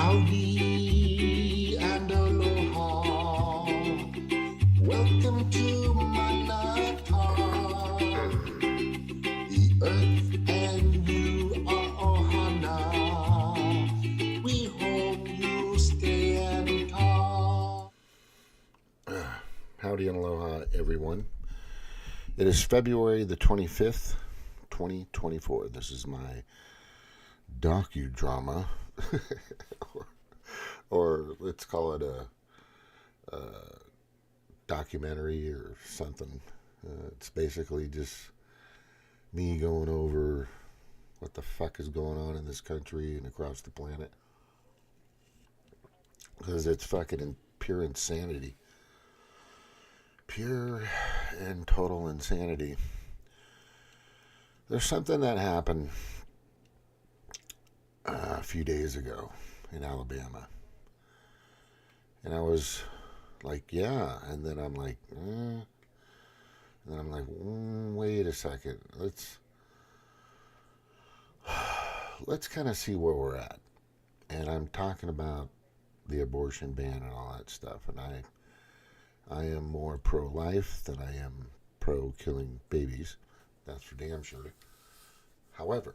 Howdy and aloha. Welcome to Manata. The earth and you are ohana. We hope you stay and talk. Howdy and aloha, everyone. It is February the 25th, 2024. This is my docudrama, or let's call it a documentary or something. It's basically just me going over what the fuck is going on in this country and across the planet. Because it's fucking pure insanity. Pure and total insanity. There's something that happened a few days ago in Alabama. And I was like, yeah. And then I'm like, And then I'm like, wait a second. Let's kind of see where we're at. And I'm talking about the abortion ban and all that stuff. And I am more pro-life than I am pro-killing babies. That's for damn sure. However,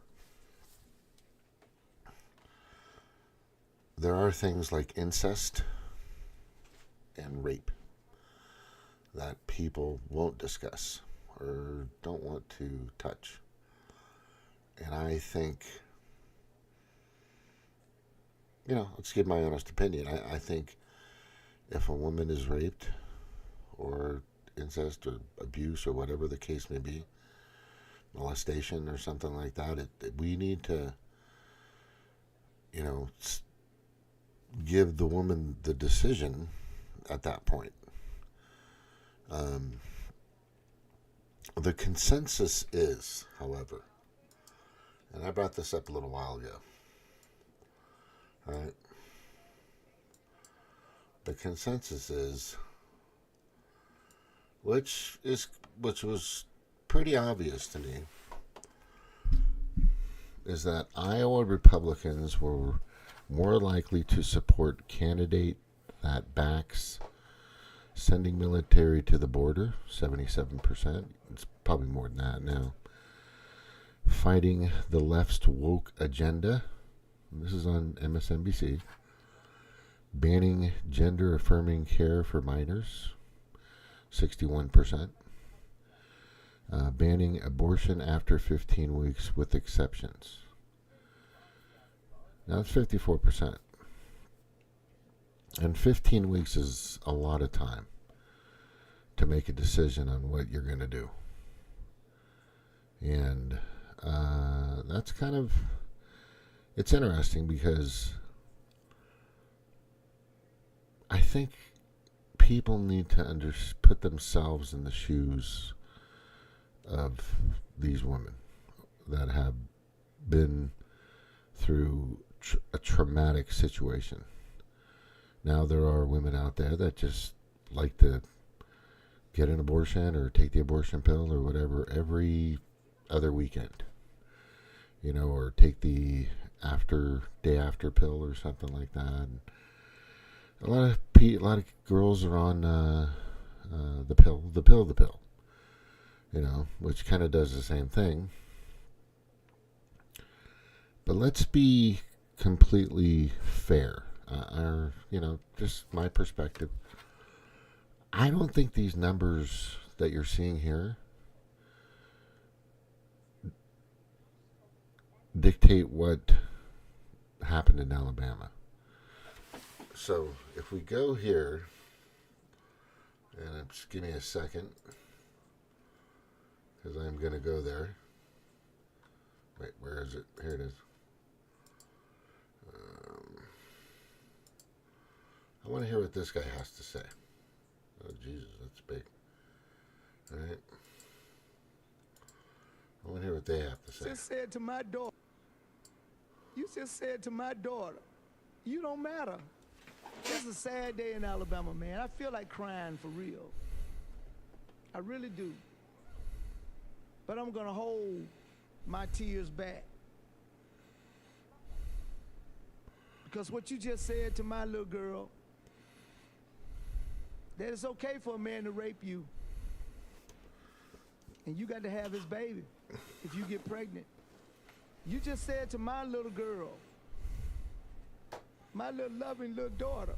there are things like incest and rape that people won't discuss or don't want to touch. And I think, let's give my honest opinion. I think if a woman is raped or incest or abuse or whatever the case may be, molestation or something like that, we need to, give the woman the decision at that point. The consensus is, however, and I brought this up a little while ago, right? The consensus is, which was pretty obvious to me, is that Iowa Republicans were more likely to support candidate that backs sending military to the border, 77%. It's probably more than that now. Fighting the left's woke agenda. This is on MSNBC. Banning gender-affirming care for minors, 61%. Banning abortion after 15 weeks with exceptions. Now it's 54%. And 15 weeks is a lot of time to make a decision on what you're going to do. And that's it's interesting because I think people need to put themselves in the shoes of these women that have been through a traumatic situation. Now there are women out there that just like to get an abortion or take the abortion pill or whatever every other weekend, or take the day after pill or something like that. And a lot of girls are on the pill, which kind of does the same thing. But let's be completely fair. Just my perspective. I don't think these numbers that you're seeing here dictate what happened in Alabama. So if we go here, and just give me a second, because I'm going to go there. Wait, where is it? Here it is. I want to hear what this guy has to say. Oh, Jesus, that's big. All right. I want to hear what they have to say. Just said to my daughter, you don't matter. It's a sad day in Alabama, man. I feel like crying for real. I really do. But I'm going to hold my tears back. Because what you just said to my little girl, that it's okay for a man to rape you. And you got to have his baby if you get pregnant. You just said to my little girl, my little loving little daughter,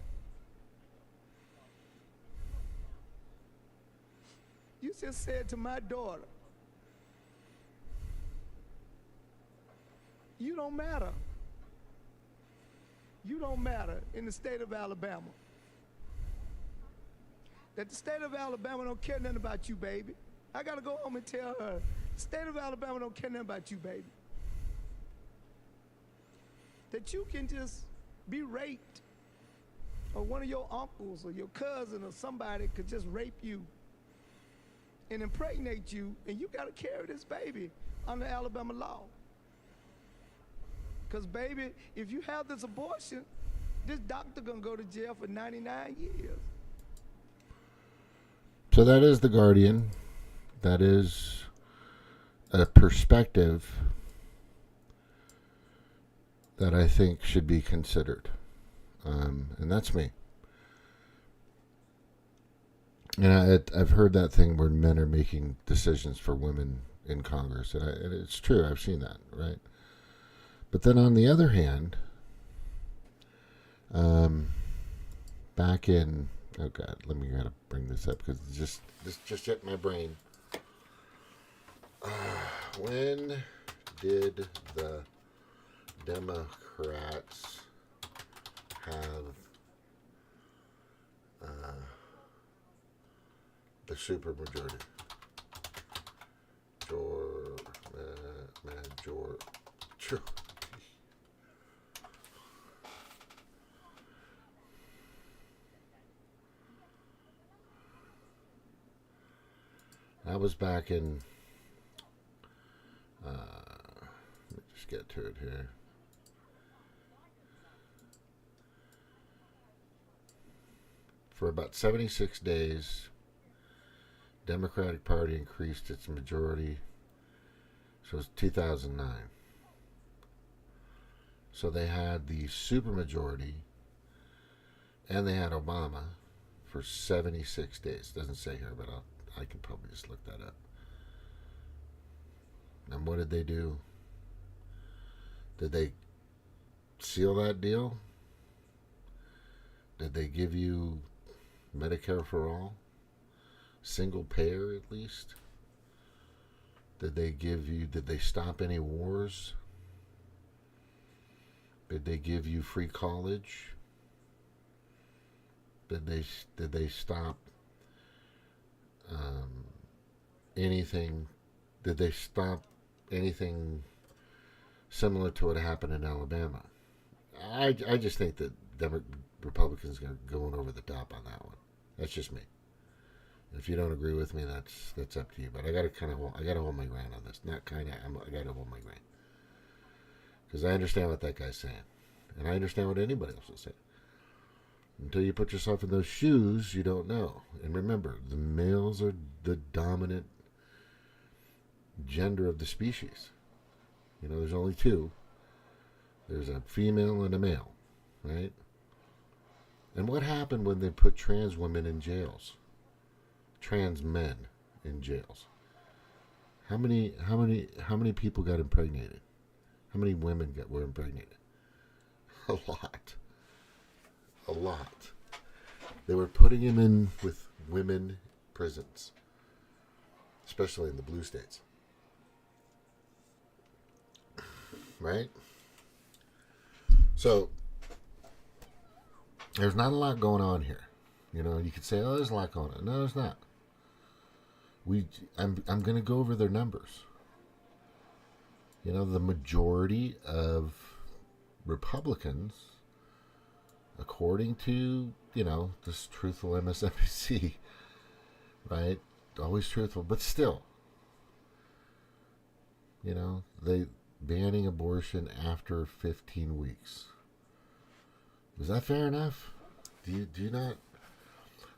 you just said to my daughter, you don't matter. You don't matter in the state of Alabama. That the state of Alabama don't care nothing about you, baby. I gotta go home and tell her, the state of Alabama don't care nothing about you, baby. That you can just be raped, or one of your uncles or your cousin or somebody could just rape you and impregnate you, and you gotta carry this baby under Alabama law. Because, baby, if you have this abortion, this doctor gonna go to jail for 99 years. So that is The Guardian. That is a perspective that I think should be considered. And that's me. And I've heard that thing where men are making decisions for women in Congress. And it's true. I've seen that, right? But then on the other hand, back in, oh God, let me gotta bring this up because this just hit my brain. When did the Democrats have the supermajority? That was back in, let me just get to it here. For about 76 days, Democratic Party increased its majority. So it's 2009. So they had the supermajority, and they had Obama for 76 days. Doesn't say here, but I can probably just look that up. And what did they do? Did they seal that deal? Did they give you Medicare for all? Single payer at least? Did they stop any wars? Did they give you free college? Did they stop anything? Did they stop anything similar to what happened in Alabama? I just think that Republicans are going over the top on that one. That's just me. If you don't agree with me, that's up to you. But I gotta hold my ground on this. I gotta hold my ground because I understand what that guy's saying, and I understand what anybody else is saying. Until you put yourself in those shoes, you don't know. And remember, the males are the dominant gender of the species. You know, there's only two. There's a female and a male, right? And what happened when they put trans women in jails? Trans men in jails. How many people got impregnated? How many women were impregnated? A lot. They were putting him in with women prisons, especially in the blue states. Right? So there's not a lot going on here. You know, you could say, oh, there's a lot going on. No, there's not. I'm going to go over their numbers. You know, the majority of Republicans, according to, you know, this truthful MSNBC, right? Always truthful, but still, you know, they banning abortion after 15 weeks. Is that fair enough? Do you not?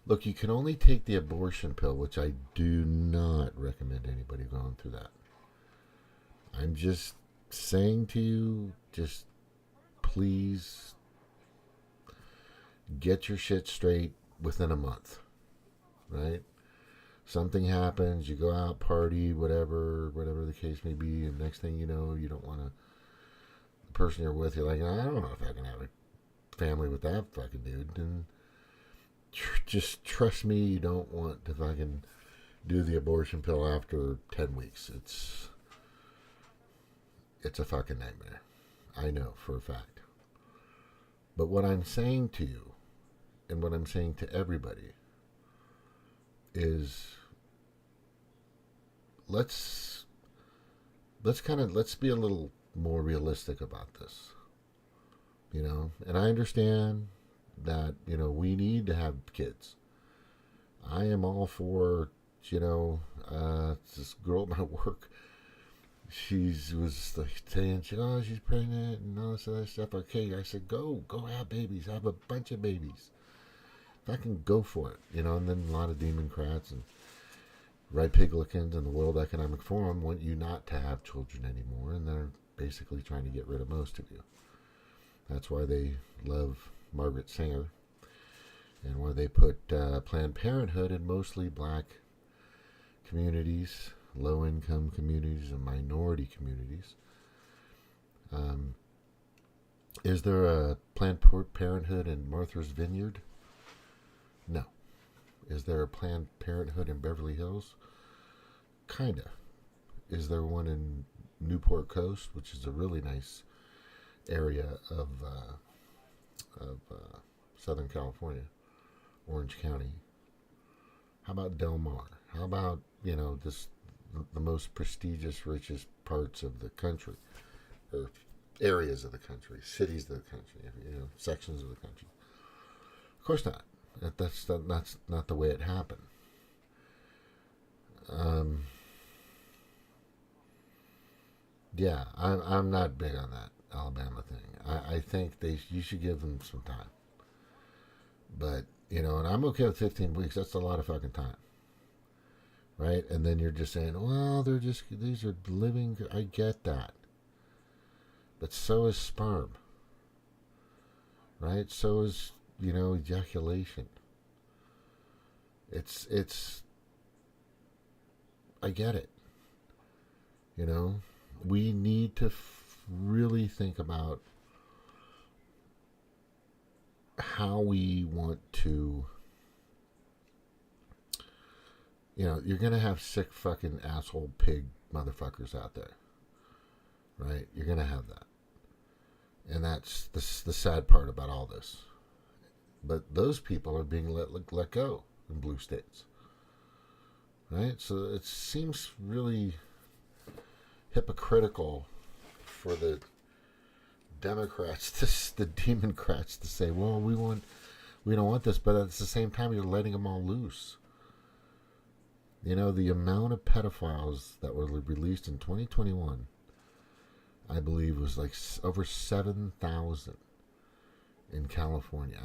Look, you can only take the abortion pill, which I do not recommend anybody going through that. I'm just saying to you, just please Get your shit straight within a month, right? Something happens, you go out, party, whatever the case may be, and next thing you know, you don't want to. The person you're with, you're like, I don't know if I can have a family with that fucking dude. And just trust me, you don't want to fucking do the abortion pill after 10 weeks. It's a fucking nightmare. I know for a fact. But what I'm saying to you, and what I'm saying to everybody, is let's be a little more realistic about this. And I understand that, we need to have kids. I am all for, this girl at my work, she was like saying, she's pregnant and all this other stuff. Okay, I said, go have babies, have a bunch of babies. If I can go for it, and then a lot of Democrats and right piglicans and the World Economic Forum want you not to have children anymore, and they're basically trying to get rid of most of you. That's why they love Margaret Sanger, and why they put Planned Parenthood in mostly black communities, low-income communities, and minority communities. Is there a Planned Parenthood in Martha's Vineyard? No. Is there a Planned Parenthood in Beverly Hills? Kinda. Is there one in Newport Coast, which is a really nice area of Southern California, Orange County? How about Del Mar? How about, the most prestigious, richest parts of the country, or areas of the country, cities of the country, sections of the country? Of course not. That's not the way it happened. Yeah, I'm not big on that Alabama thing. I think you should give them some time. But, and I'm okay with 15 weeks. That's a lot of fucking time. Right? And then you're just saying, well, these are living. I get that. But so is sperm. Right? So is, ejaculation. It's, I get it. We need to really think about how we want to, you're going to have sick fucking asshole pig motherfuckers out there, right? You're going to have that. And that's the sad part about all this. But those people are being let go in blue states, right? So it seems really hypocritical for the Democrats, the Democrats, to say, well, we don't want this, but at the same time, you're letting them all loose. The amount of pedophiles that were released in 2021, I believe, was like over 7,000 in California.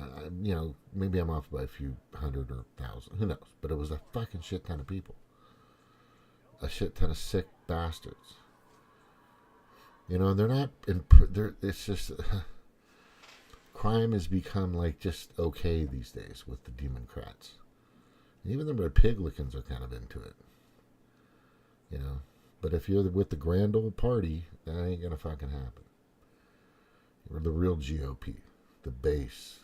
Maybe I'm off by a few hundred or thousand. Who knows? But it was a fucking shit ton of people. A shit ton of sick bastards. And they're not. It's just crime has become like just okay these days with the Democrats. Even the Republicans are kind of into it. But if you're with the grand old party, that ain't gonna fucking happen. You're the real GOP, the base,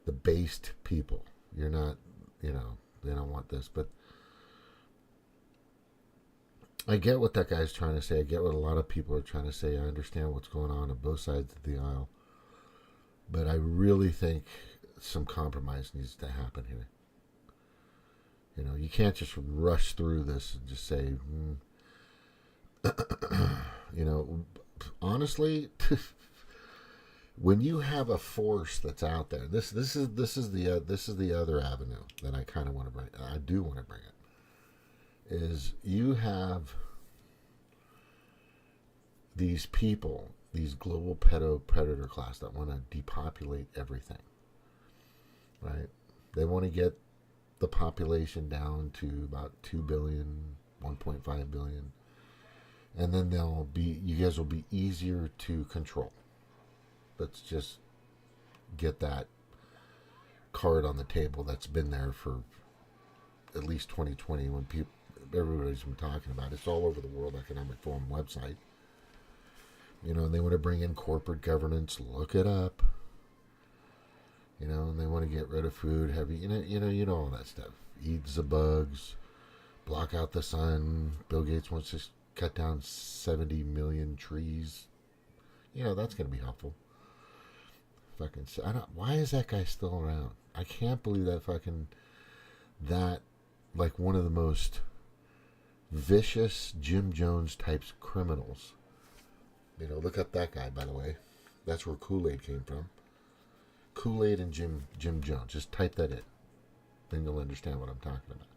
the based people. You're not. They don't want this, but. I get what that guy's trying to say. I get what a lot of people are trying to say. I understand what's going on both sides of the aisle. But I really think some compromise needs to happen here. You can't just rush through this and just say, honestly, when you have a force that's out there, this is the other avenue that I kind of want to bring. I do want to bring it. Is you have these people, these global predator class that want to depopulate everything, right? They want to get the population down to about 2 billion, 1.5 billion, and then you guys will be easier to control. Let's just get that card on the table that's been there for at least 2020 when everybody's been talking about it. It's all over the World Economic Forum website. And they want to bring in corporate governance. Look it up. And they want to get rid of food, heavy, you know all that stuff. Eat the bugs, block out the sun. Bill Gates wants to cut down 70 million trees. That's going to be helpful. Why is that guy still around? I can't believe that like one of the most vicious Jim Jones types criminals. Look up that guy, by the way. That's where Kool-Aid came from. Kool-Aid and Jim Jones. Just type that in. Then you'll understand what I'm talking about.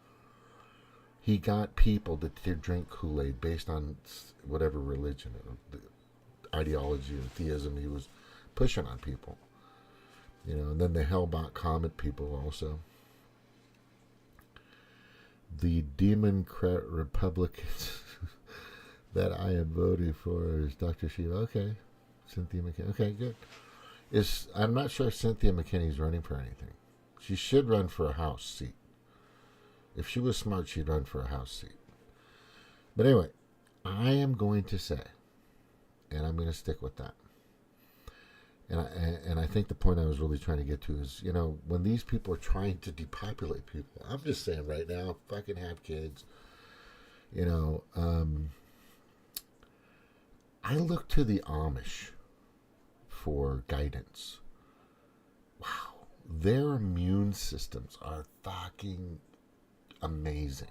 He got people to drink Kool-Aid based on whatever religion or ideology or theism he was pushing on people. And then the Hellbot Comet people also. The Democrat Republicans that I am voting for is Dr. Shiva. Okay. Cynthia McKinney. Okay, good. I'm not sure if Cynthia McKinney's running for anything. She should run for a House seat. If she was smart, she'd run for a House seat. But anyway, I am going to say, and I'm going to stick with that. And I think the point I was really trying to get to is, when these people are trying to depopulate people, I'm just saying right now, fucking have kids. I look to the Amish for guidance. Wow. Their immune systems are fucking amazing.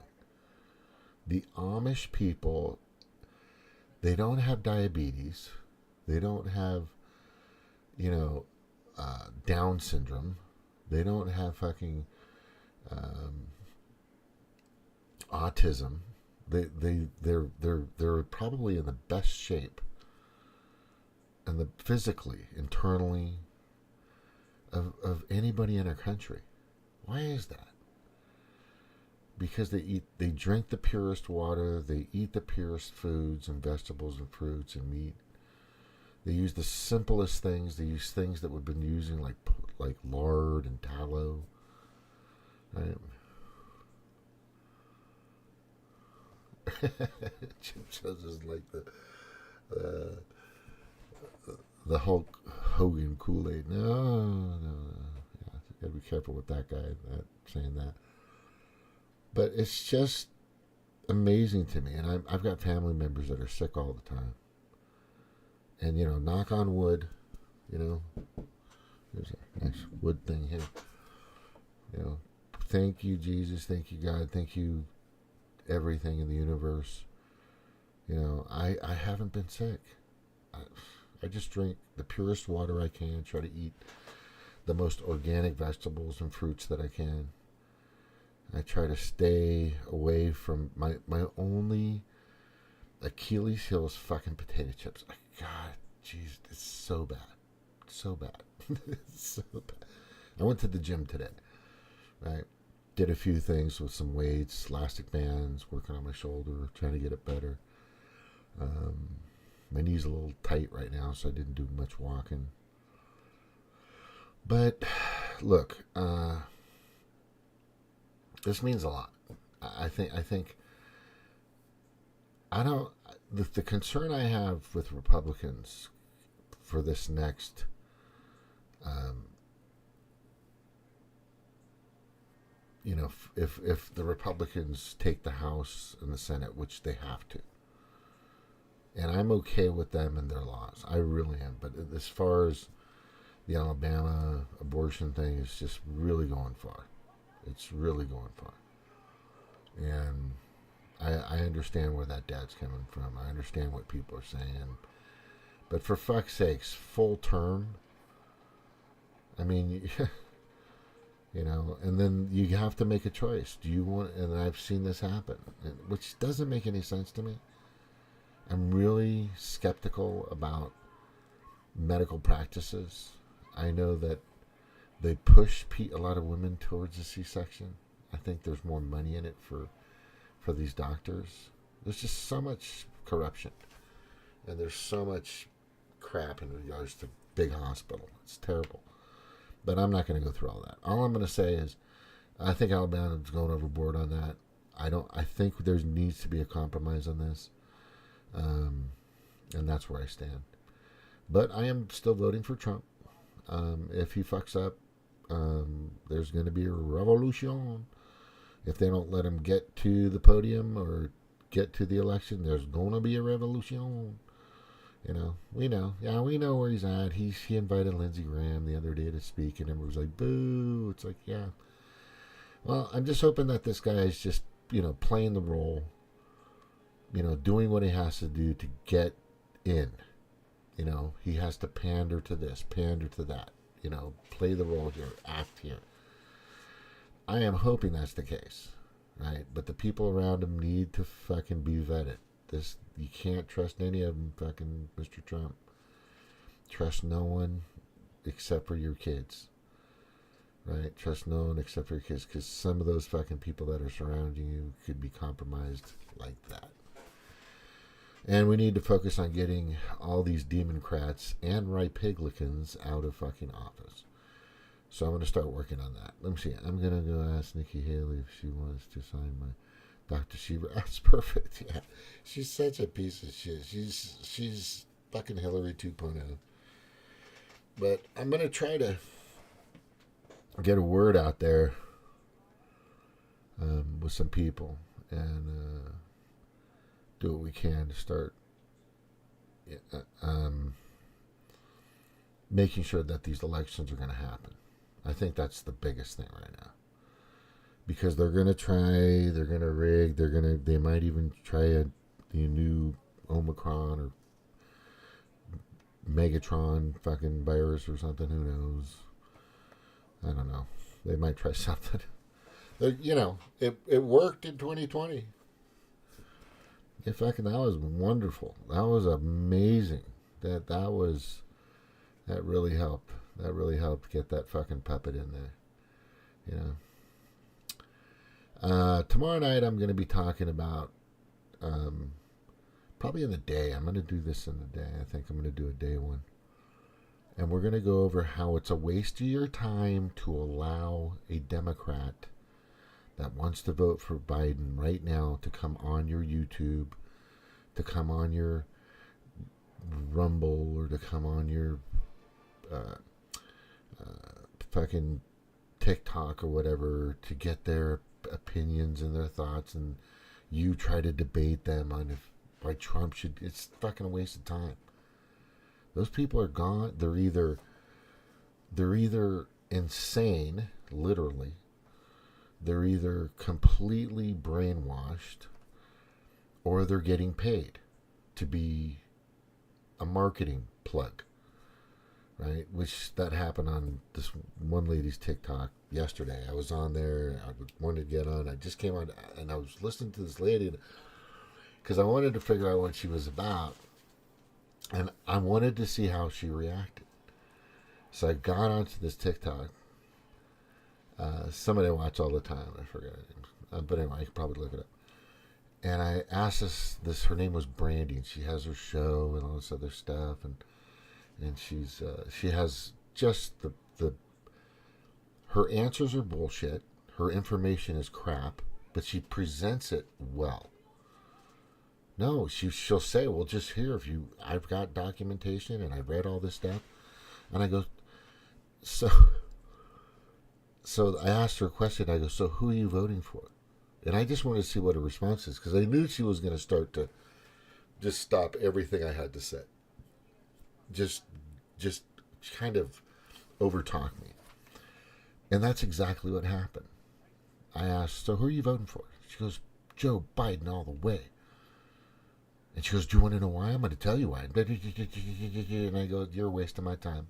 The Amish people, they don't have diabetes. They don't have, Down syndrome. They don't have fucking autism. They're probably in the best shape, and physically, internally, of anybody in our country. Why is that? Because they drink the purest water, they eat the purest foods and vegetables and fruits and meat. They use the simplest things. They use things that we've been using like lard and tallow. Right? Jim Jones is like the Hulk Hogan Kool-Aid. No. Yeah, gotta be careful with that guy saying that. But it's just amazing to me, and I've got family members that are sick all the time. And knock on wood, there's a nice wood thing here. Thank you, Jesus. Thank you, God. Thank you, everything in the universe. I haven't been sick. I just drink the purest water I can. Try to eat the most organic vegetables and fruits that I can. I try to stay away from my only Achilles heel is fucking potato chips. God, jeez, it's so bad. So bad. It's so bad. I went to the gym today, right? Did a few things with some weights, elastic bands, working on my shoulder, trying to get it better. My knee's a little tight right now, so I didn't do much walking. But look, this means a lot. I think I don't. The concern I have with Republicans for this next, if the Republicans take the House and the Senate, which they have to, and I'm okay with them and their laws, I really am. But as far as the Alabama abortion thing, it's just really going far. It's really going far, and I understand where that dad's coming from. I understand what people are saying. But for fuck's sakes, full term. I mean, and then you have to make a choice. Do you want, and I've seen this happen, which doesn't make any sense to me. I'm really skeptical about medical practices. I know that they push a lot of women towards a C-section. I think there's more money in it for these doctors. There's just so much corruption, and there's so much crap in regards to big hospital. It's terrible. But I'm not going to go through all that. All I'm going to say is, I think Alabama's going overboard on that. I think there needs to be a compromise on this, and that's where I stand. But I am still voting for Trump. If he fucks up, there's going to be a revolution. If they don't let him get to the podium or get to the election, there's going to be a revolution. You know, we know. Yeah, we know where he's at. He invited Lindsey Graham the other day to speak, and everyone was like, boo. It's like, yeah. Well, I'm just hoping that this guy is just, playing the role, doing what he has to do to get in. He has to pander to this, pander to that, play the role here, act here. I am hoping that's the case, right? But the people around him need to fucking be vetted. You can't trust any of them, fucking Mr. Trump. Trust no one except for your kids, right? Trust no one except for your kids, because some of those fucking people that are surrounding you could be compromised like that. And we need to focus on getting all these Democrats and Republicans out of fucking office. So I'm going to start working on that. Let me see. I'm going to go ask Nikki Haley if she wants to sign my Dr. Sheba. That's perfect. Yeah. She's such a piece of shit. She's fucking Hillary 2.0. But I'm going to try to get a word out there with some people and do what we can to start making sure that these elections are going to happen. I think that's the biggest thing right now. Because they're going to try, they're going to rig, they might even try the new Omicron or Megatron fucking virus or something, who knows. I don't know. They might try something. It worked in 2020. That was wonderful. That was amazing. That really helped. That really helped get that fucking puppet in there. Tomorrow night I'm going to be talking about, probably in the day. I'm going to do this in the day. I think I'm going to do a day one. And we're going to go over how it's a waste of your time to allow a Democrat that wants to vote for Biden right now to come on your YouTube, to come on your Rumble, or to come on your fucking TikTok or whatever, to get their opinions and their thoughts, and you try to debate them on why Trump should. It's fucking a waste of time. Those people are gone. They're either insane, literally. They're either completely brainwashed, or they're getting paid to be a marketing plug, right? Which that happened on this one lady's TikTok yesterday. I was on there. I wanted to get on. I just came on, and I was listening to this lady because I wanted to figure out what she was about, and I wanted to see how she reacted. So I got onto this TikTok. Somebody I watch all the time. I forget it. But anyway, I could probably look it up. And I asked this. Her name was Brandy, and she has her show and all this other stuff, and she has just the. Her answers are bullshit. Her information is crap, but she presents it well. No, she'll say, well, just here, I've got documentation and I read all this stuff, and I go, So I asked her a question. I go, so who are you voting for? And I just wanted to see what her response is, because I knew she was going to start to just stop everything I had to say. Just kind of overtalk me. And that's exactly what happened. I asked, so who are you voting for? She goes, Joe Biden all the way. And she goes, do you want to know why? I'm going to tell you why. And I go, you're a waste of my time.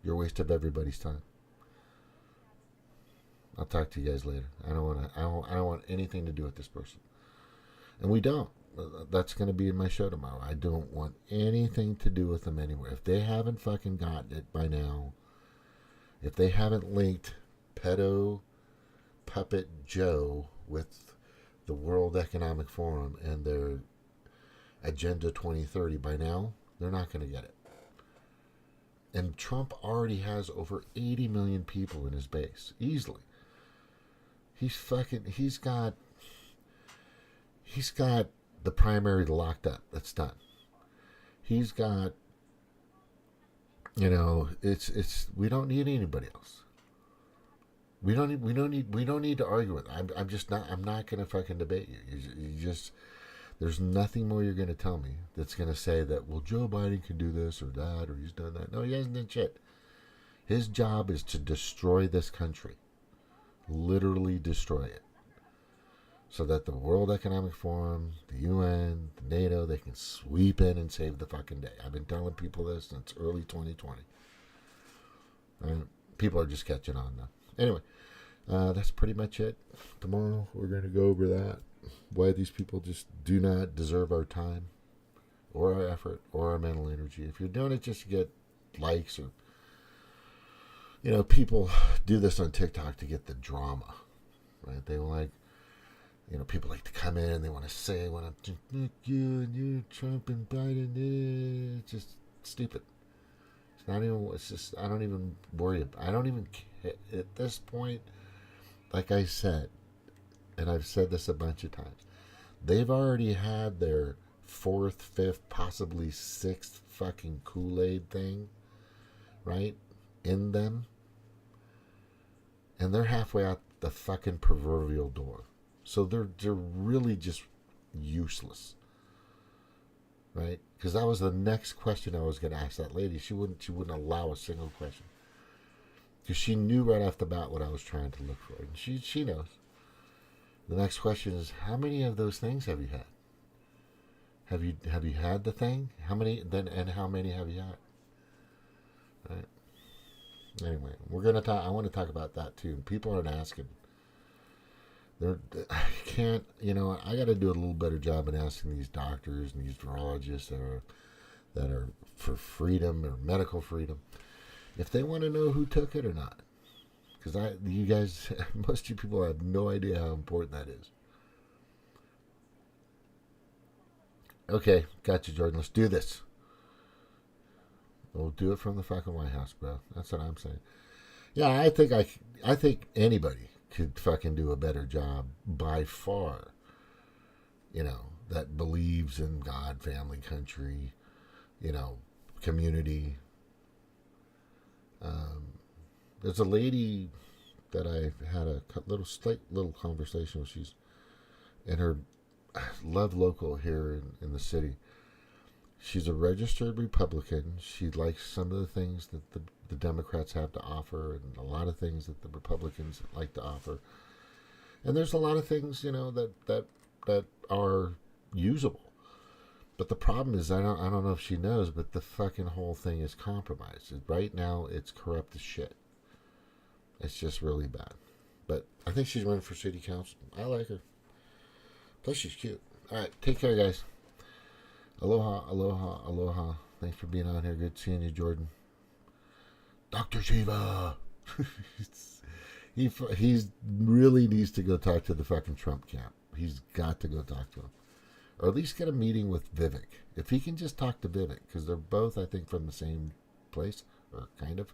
You're a waste of everybody's time. I'll talk to you guys later. I don't want anything to do with this person. And we don't. That's going to be in my show tomorrow. I don't want anything to do with them anywhere. If they haven't fucking gotten it by now, if they haven't linked pedo puppet Joe with the World Economic Forum and their Agenda 2030 by now, they're not going to get it. And Trump already has over 80 million people in his base, easily. He's got the primary locked up. That's done. He's got, we don't need anybody else. We don't need to argue with it. I'm not going to fucking debate you. You just, there's nothing more you're going to tell me that's going to say that, well, Joe Biden can do this or that, or he's done that. No, he hasn't done shit. His job is to destroy this country. Literally destroy it. So that the World Economic Forum, the UN, the NATO, they can sweep in and save the fucking day. I've been telling people this since early 2020. People are just catching on now. Anyway, that's pretty much it. Tomorrow we're going to go over that. Why these people just do not deserve our time or our effort or our mental energy. If you're doing it just to get likes or, people do this on TikTok to get the drama, right? They like, people like to come in, they want to say, "When I'm you, Trump and Biden," it's just stupid. It's not even. It's just. I don't even worry about. I don't even care at this point. Like I said, and I've said this a bunch of times, they've already had their 4th, 5th, possibly 6th fucking Kool-Aid thing, right, in them, and they're halfway out the fucking proverbial door. So they're really just useless, right? Because that was the next question I was going to ask that lady. She wouldn't allow a single question because she knew right off the bat what I was trying to look for, and she knows. The next question is, how many of those things have you had? Have you had the thing? How many then? And how many have you had? Right. Anyway, we're gonna talk. I want to talk about that too. People aren't asking. I can't, I got to do a little better job in asking these doctors and these virologists that are for freedom or medical freedom, if they want to know who took it or not. Because you guys, most of you people have no idea how important that is. Okay, gotcha, Jordan. Let's do this. We'll do it from the fucking White House, bro. That's what I'm saying. Yeah, I think anybody could fucking do a better job by far, that believes in God, family, country, community. There's a lady that I had a little conversation with. She's in her Love Local here in the city. She's a registered Republican. She likes some of the things that the Democrats have to offer and a lot of things that the Republicans like to offer. And there's a lot of things, that are usable. But the problem is, I don't know if she knows, but the fucking whole thing is compromised. Right now, it's corrupt as shit. It's just really bad. But I think she's running for city council. I like her. Plus, she's cute. All right, take care, guys. Aloha, aloha, aloha. Thanks for being on here. Good seeing you, Jordan. Dr. Shiva. He really needs to go talk to the fucking Trump camp. He's got to go talk to him. Or at least get a meeting with Vivek. If he can just talk to Vivek, because they're both, I think, from the same place, or kind of.